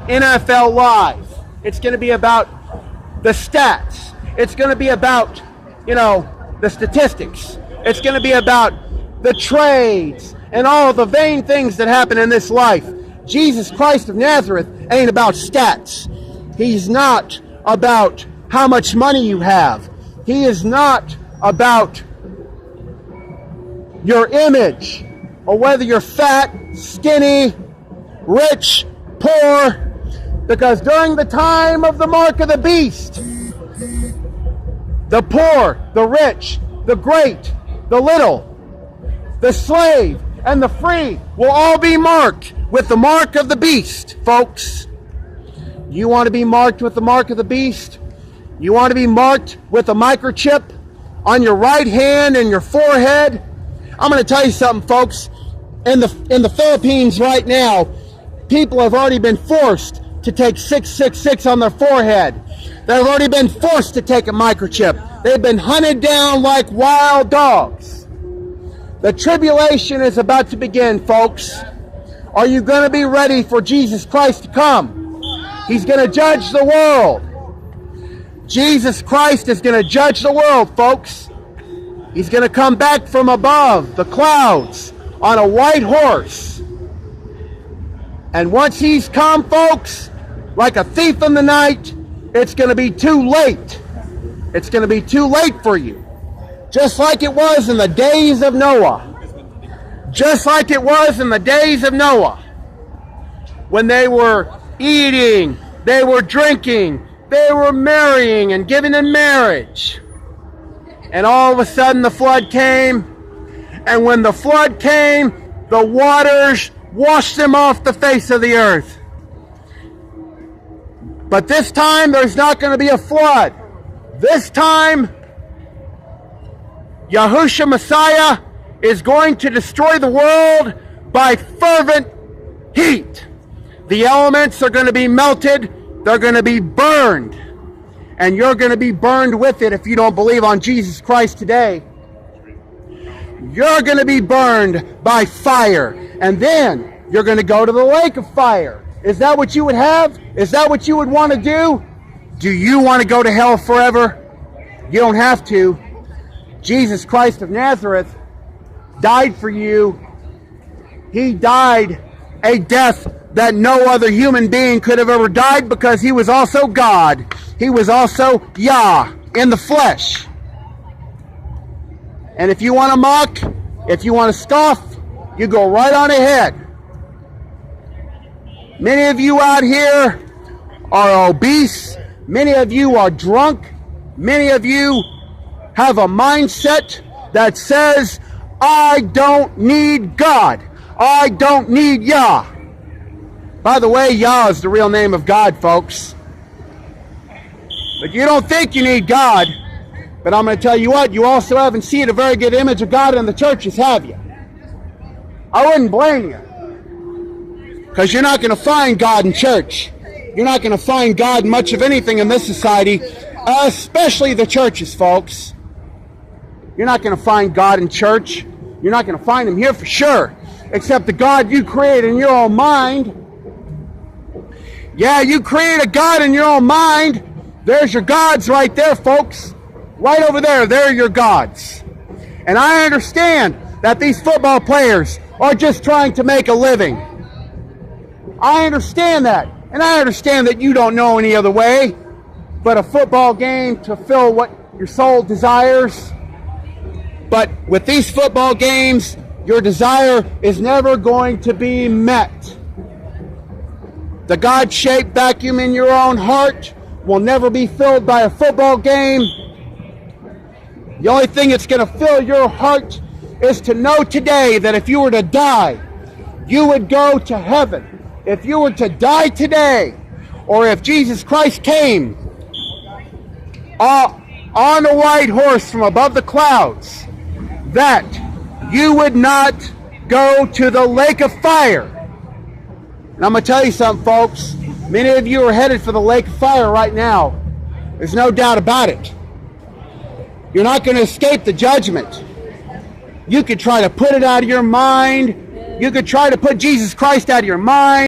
NFL Live. It's going to be about the stats. It's going to be about, the statistics. It's going to be about the trades and all the vain things that happen in this life. Jesus Christ of Nazareth ain't about stats. He's not about how much money you have. He is not about your image or whether you're fat, skinny, rich, poor. Because during the time of the mark of the beast, the poor, the rich, the great, the little, the slave, and the free will all be marked with the mark of the beast, folks. You want to be marked with the mark of the beast? You want to be marked with a microchip on your right hand and your forehead? I'm going to tell you something, folks. In the Philippines right now, people have already been forced to take 666 on their forehead. They've already been forced to take a microchip. They've been hunted down like wild dogs. The tribulation is about to begin, folks. Are you going to be ready for Jesus Christ to come? He's going to judge the world. Jesus Christ is going to judge the world, folks. He's going to come back from above the clouds on a white horse. And once he's come, folks, like a thief in the night, it's going to be too late. It's going to be too late for you. Just like it was in the days of Noah. Just like it was in the days of Noah. When they were eating, they were drinking, they were marrying and giving in marriage. And all of a sudden the flood came. And when the flood came, the waters washed them off the face of the earth. But this time there's not going to be a flood. This time, Yahushua Messiah is going to destroy the world by fervent heat. The elements are going to be melted. They're going to be burned. And you're going to be burned with it if you don't believe on Jesus Christ today. You're going to be burned by fire. And then you're going to go to the lake of fire. Is that what you would have? Is that what you would want to do? Do you want to go to hell forever? You don't have to. Jesus Christ of Nazareth died for you. He died a death that no other human being could have ever died because he was also God. He was also Yah in the flesh. And if you want to mock, if you want to scoff, you go right on ahead. Many of you out here are obese. Many of you are drunk. Many of you have a mindset that says, I don't need God. I don't need Yah. By the way, Yah is the real name of God, folks. But you don't think you need God. But I'm going to tell you what, you also haven't seen a very good image of God in the churches, have you? I wouldn't blame you. Because you're not going to find God in church. You're not going to find God much of anything in this society, especially the churches, folks. You're not going to find God in church. You're not going to find him here for sure, except the God you create in your own mind. Yeah, you create a God in your own mind. There's your gods right there, folks. Right over there, they're your gods. And I understand that these football players are just trying to make a living. I understand that. And I understand that you don't know any other way but a football game to fill what your soul desires. But with these football games, your desire is never going to be met. The God-shaped vacuum in your own heart will never be filled by a football game. The only thing that's going to fill your heart is to know today that if you were to die, you would go to heaven. If you were to die today, or if Jesus Christ came on a white horse from above the clouds, that you would not go to the lake of fire. And I'm going to tell you something, folks. Many of you are headed for the lake of fire right now. There's no doubt about it. You're not going to escape the judgment. You could try to put it out of your mind. You could try to put Jesus Christ out of your mind.